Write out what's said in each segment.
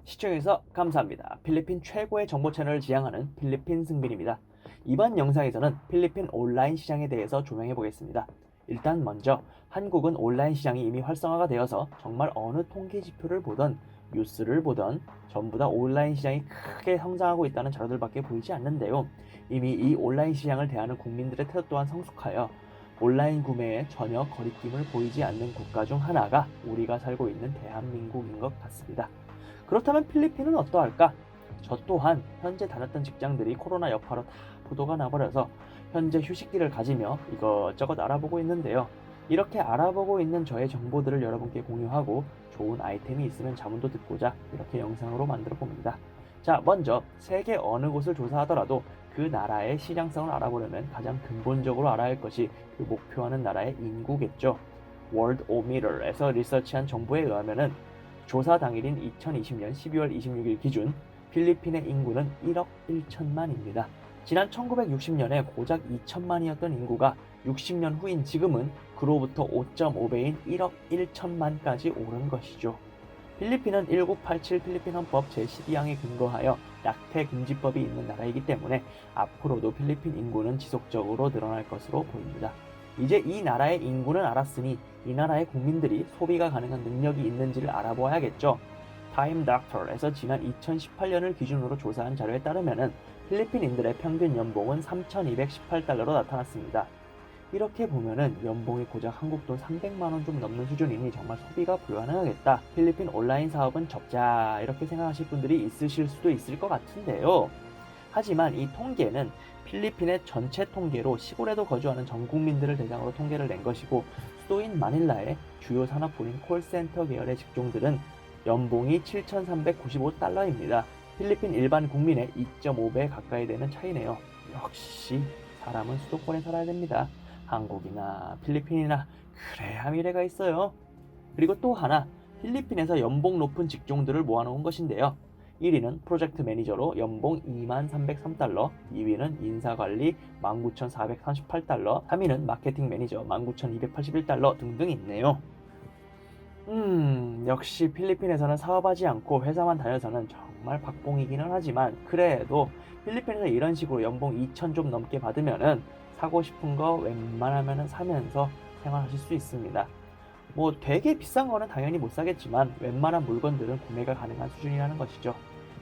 시청해주셔서 감사합니다. 필리핀 최고의 정보 채널을 지향하는 필리핀 승빈입니다. 이번 영상에서는 필리핀 온라인 시장에 대해서 조명해 보겠습니다. 일단 먼저 한국은 온라인 시장이 이미 활성화가 되어서 정말 어느 통계 지표를 보던 뉴스를 보던 전부 다 온라인 시장이 크게 성장하고 있다는 자료들밖에 보이지 않는데요. 이미 이 온라인 시장을 대하는 국민들의 태도 또한 성숙하여 온라인 구매에 전혀 거리낌을 보이지 않는 국가 중 하나가 우리가 살고 있는 대한민국인 것 같습니다. 그렇다면 필리핀은 어떠할까? 저 또한 현재 다녔던 직장들이 코로나 여파로 다 부도가 나버려서 현재 휴식기를 가지며 이것저것 알아보고 있는데요. 이렇게 알아보고 있는 저의 정보들을 여러분께 공유하고 좋은 아이템이 있으면 자문도 듣고자 이렇게 영상으로 만들어 봅니다. 자, 먼저 세계 어느 곳을 조사하더라도 그 나라의 시장성을 알아보려면 가장 근본적으로 알아야 할 것이 그 목표하는 나라의 인구겠죠. 월드오미터에서 리서치한 정보에 의하면은 조사 당일인 2020년 12월 26일 기준 필리핀의 인구는 1억 1천만입니다. 지난 1960년에 고작 2천만이었던 인구가 60년 후인 지금은 그로부터 5.5배인 1억 1천만까지 오른 것이죠. 필리핀은 1987 필리핀 헌법 제12항에 근거하여 낙태 금지법이 있는 나라이기 때문에 앞으로도 필리핀 인구는 지속적으로 늘어날 것으로 보입니다. 이제 이 나라의 인구는 알았으니 이 나라의 국민들이 소비가 가능한 능력이 있는지를 알아보아야겠죠. 타임 닥터에서 지난 2018년을 기준으로 조사한 자료에 따르면 필리핀인들의 평균 연봉은 3,218달러로 나타났습니다. 이렇게 보면은 연봉이 고작 한국 돈 300만원 좀 넘는 수준이니 정말 소비가 불가능하겠다. 필리핀 온라인 사업은 접자 이렇게 생각하실 분들이 있으실 수도 있을 것 같은데요. 하지만 이 통계는 필리핀의 전체 통계로 시골에도 거주하는 전 국민들을 대상으로 통계를 낸 것이고 수도인 마닐라의 주요 산업군인 콜센터 계열의 직종들은 연봉이 7,395달러입니다. 필리핀 일반 국민의 2.5배 가까이 되는 차이네요. 역시 사람은 수도권에 살아야 됩니다. 한국이나 필리핀이나 그래야 미래가 있어요. 그리고 또 하나, 필리핀에서 연봉 높은 직종들을 모아놓은 것인데요. 1위는 프로젝트 매니저로 연봉 2303달러, 2위는 인사관리 19438달러, 3위는 마케팅 매니저 19281달러 등등 있네요. 역시 필리핀에서는 사업하지 않고 회사만 다녀서는 정말 박봉이기는 하지만 그래도 필리핀에서 이런 식으로 연봉 2천 좀 넘게 받으면은 사고 싶은 거 웬만하면은 사면서 생활하실 수 있습니다. 뭐 되게 비싼 거는 당연히 못 사겠지만 웬만한 물건들은 구매가 가능한 수준이라는 것이죠.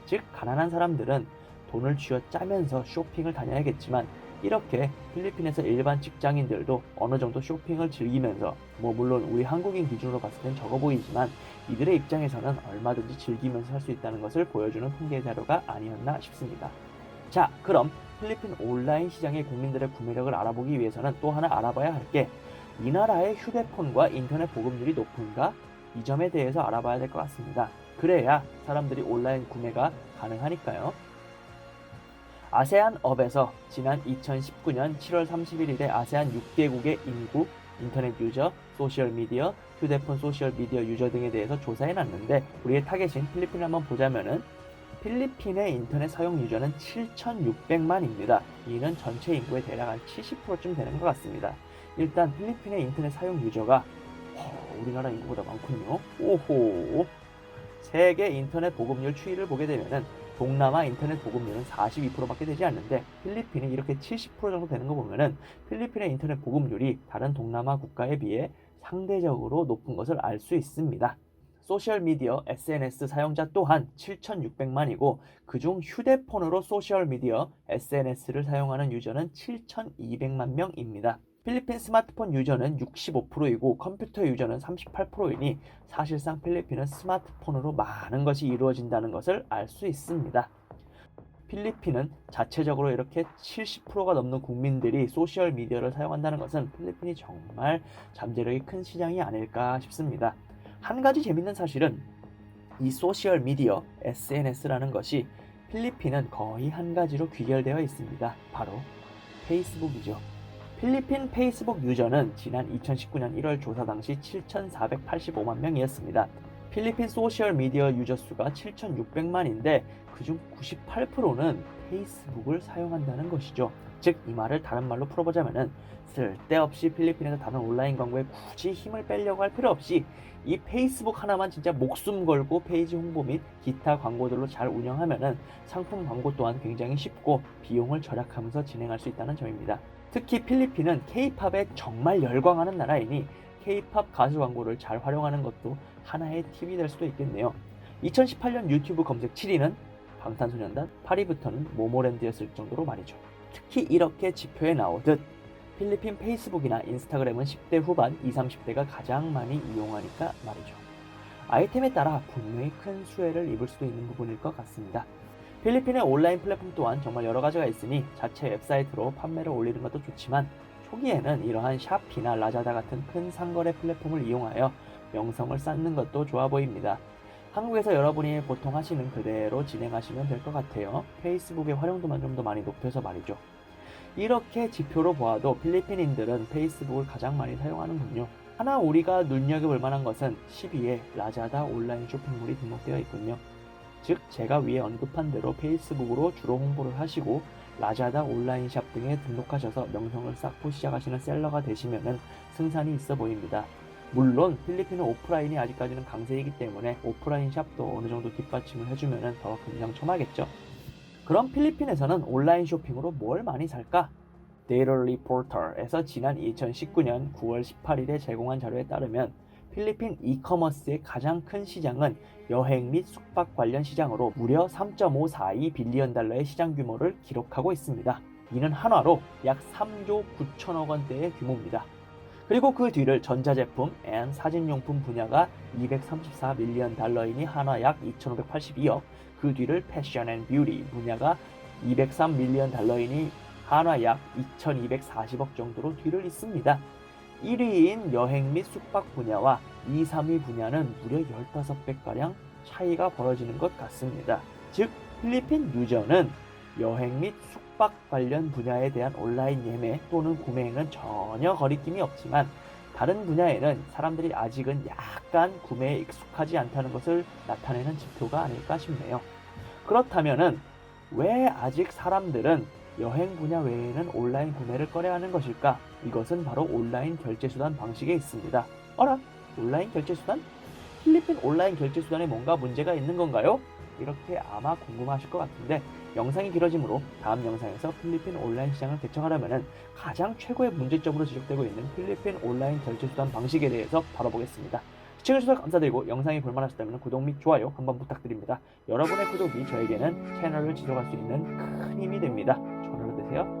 즉 가난한 사람들은 돈을 쥐어 짜면서 쇼핑을 다녀야겠지만 이렇게 필리핀에서 일반 직장인들도 어느 정도 쇼핑을 즐기면서 물론 우리 한국인 기준으로 봤을 땐 적어 보이지만 이들의 입장에서는 얼마든지 즐기면서 살 수 있다는 것을 보여주는 통계 자료가 아니었나 싶습니다. 자, 그럼 필리핀 온라인 시장의 국민들의 구매력을 알아보기 위해서는 또 하나 알아봐야 할 게 이 나라의 휴대폰과 인터넷 보급률이 높은가? 이 점에 대해서 알아봐야 될 것 같습니다. 그래야 사람들이 온라인 구매가 가능하니까요. 아세안업에서 지난 2019년 7월 31일에 아세안 6개국의 인구, 인터넷 유저, 소셜미디어, 휴대폰 소셜미디어 유저 등에 대해서 조사해놨는데 우리의 타겟인 필리핀을 한번 보자면은 필리핀의 인터넷 사용 유저는 7,600만입니다. 이는 전체 인구의 대략 한 70%쯤 되는 것 같습니다. 일단 필리핀의 인터넷 사용 유저가 우리나라 인구보다 많군요. 오호. 세계 인터넷 보급률 추이를 보게 되면은 동남아 인터넷 보급률은 42%밖에 되지 않는데 필리핀이 이렇게 70% 정도 되는 거 보면은 필리핀의 인터넷 보급률이 다른 동남아 국가에 비해 상대적으로 높은 것을 알 수 있습니다. 소셜미디어 SNS 사용자 또한 7,600만이고 그중 휴대폰으로 소셜미디어 SNS를 사용하는 유저는 7,200만 명입니다. 필리핀 스마트폰 유저는 65%이고 컴퓨터 유저는 38%이니 사실상 필리핀은 스마트폰으로 많은 것이 이루어진다는 것을 알 수 있습니다. 필리핀은 자체적으로 이렇게 70%가 넘는 국민들이 소셜미디어를 사용한다는 것은 필리핀이 정말 잠재력이 큰 시장이 아닐까 싶습니다. 한 가지 재밌는 사실은 이 소셜미디어 SNS라는 것이 필리핀은 거의 한 가지로 귀결되어 있습니다. 바로 페이스북이죠. 필리핀 페이스북 유저는 지난 2019년 1월 조사 당시 7,485만 명이었습니다. 필리핀 소셜미디어 유저 수가 7,600만인데 그중 98%는 페이스북을 사용한다는 것이죠. 즉 이 말을 다른 말로 풀어보자면은 쓸데없이 필리핀에서 다른 온라인 광고에 굳이 힘을 빼려고 할 필요 없이 이 페이스북 하나만 진짜 목숨 걸고 페이지 홍보 및 기타 광고들로 잘 운영하면은 상품 광고 또한 굉장히 쉽고 비용을 절약하면서 진행할 수 있다는 점입니다. 특히 필리핀은 K-팝에 정말 열광하는 나라이니 K-팝 가수 광고를 잘 활용하는 것도 하나의 팁이 될 수도 있겠네요. 2018년 유튜브 검색 7위는 방탄소년단, 8위부터는 모모랜드였을 정도로 말이죠. 특히 이렇게 지표에 나오듯 필리핀 페이스북이나 인스타그램은 10대 후반, 20, 30대가 가장 많이 이용하니까 말이죠. 아이템에 따라 분명히 큰 수혜를 입을 수도 있는 부분일 것 같습니다. 필리핀의 온라인 플랫폼 또한 정말 여러 가지가 있으니 자체 웹사이트로 판매를 올리는 것도 좋지만 초기에는 이러한 샤피나 라자다 같은 큰 상거래 플랫폼을 이용하여 명성을 쌓는 것도 좋아 보입니다. 한국에서 여러분이 보통 하시는 그대로 진행하시면 될 것 같아요. 페이스북의 활용도만 좀 더 많이 높여서 말이죠. 이렇게 지표로 보아도 필리핀인들은 페이스북을 가장 많이 사용하는군요. 하나 우리가 눈여겨볼 만한 것은 12위에 라자다 온라인 쇼핑몰이 등록되어 있군요. 즉 제가 위에 언급한 대로 페이스북으로 주로 홍보를 하시고 라자다 온라인샵 등에 등록하셔서 명성을 쌓고 시작하시는 셀러가 되시면 승산이 있어 보입니다. 물론 필리핀은 오프라인이 아직까지는 강세이기 때문에 오프라인 샵도 어느 정도 뒷받침을 해주면 더 금상첨화겠죠. 그럼 필리핀에서는 온라인 쇼핑으로 뭘 많이 살까? 데일리 포털에서 지난 2019년 9월 18일에 제공한 자료에 따르면 필리핀 이커머스의 가장 큰 시장은 여행 및 숙박 관련 시장으로 무려 3.542 빌리언 달러의 시장 규모를 기록하고 있습니다. 이는 한화로 약 3조 9천억 원대의 규모입니다. 그리고 그 뒤를 전자제품 앤 사진용품 분야가 234 밀리언 달러이니 한화 약 2,582억, 그 뒤를 패션 앤 뷰티 분야가 203 밀리언 달러이니 한화 약 2,240억 정도로 뒤를 잇습니다. 1위인 여행 및 숙박 분야와 2, 3위 분야는 무려 15배가량 차이가 벌어지는 것 같습니다. 즉 필리핀 유저는 여행 및 숙박 관련 분야에 대한 온라인 예매 또는 구매에는 전혀 거리낌이 없지만 다른 분야에는 사람들이 아직은 약간 구매에 익숙하지 않다는 것을 나타내는 지표가 아닐까 싶네요. 그렇다면은 왜 아직 사람들은 여행 분야 외에는 온라인 구매를 꺼려하는 것일까? 이것은 바로 온라인 결제수단 방식에 있습니다. 어라? 온라인 결제수단? 필리핀 온라인 결제수단에 뭔가 문제가 있는 건가요? 이렇게 아마 궁금하실 것 같은데 영상이 길어지므로 다음 영상에서 필리핀 온라인 시장을 개척하려면 가장 최고의 문제점으로 지적되고 있는 필리핀 온라인 결제수단 방식에 대해서 다뤄보겠습니다. 시청해주셔서 감사드리고 영상이 볼만하셨다면 구독 및 좋아요 한번 부탁드립니다. 여러분의 구독이 저에게는 채널을 지속할 수 있는 큰 힘이 됩니다. 좋은 하루 되세요.